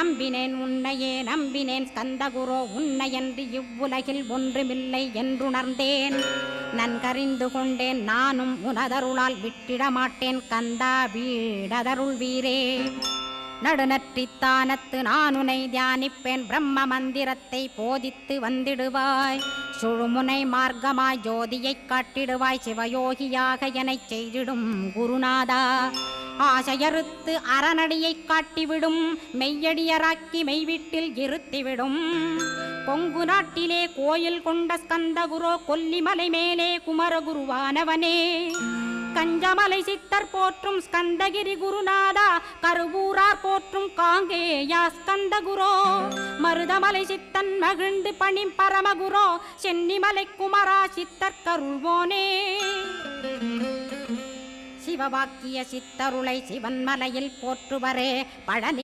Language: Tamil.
நம்பினேன் உன்னையே நம்பினேன் ஸ்கந்தகுரோ உன்னையன்று இவ்வுலகில் ஒன்றுமில்லை என்றுணர்ந்தேன் நன்கறிந்து கொண்டேன் நானும் உனதருளால் விட்டிட மாட்டேன் கந்தா வீடதருள் வீரே நடுநற்றித்தானத்து நான் உனை தியானிப்பேன் பிரம்ம மந்திரத்தை போதித்து வந்திடுவாய் சுழுமுனை மார்க்கமாய் ஜோதியைக் காட்டிடுவாய் சிவயோகியாக எனச் செய்திடும் குருநாதா ஆசையறுத்து அறநடியைக் காட்டிவிடும் மெய்யடியராக்கி மெய்வீட்டில் இருத்திவிடும் கொங்கு நாட்டிலே கோயில் கொண்ட ஸ்கந்தகுரோ கொல்லிமலை மேலே குமரகுருவானவனே கஞ்சமலை சித்தர் போற்றும் ஸ்கந்தகிரி குருநாதா கருவூரார் போற்றும் காங்கேயா ஸ்கந்தகுரோ மருதமலை சித்தன் மகிழ்ந்து பணி பரமகுரோ சென்னிமலை குமரா சித்தர் கருள்வோனே சிவவாக்கிய சித்தருளை சிவன்மலையில் போற்றுவரே பழனி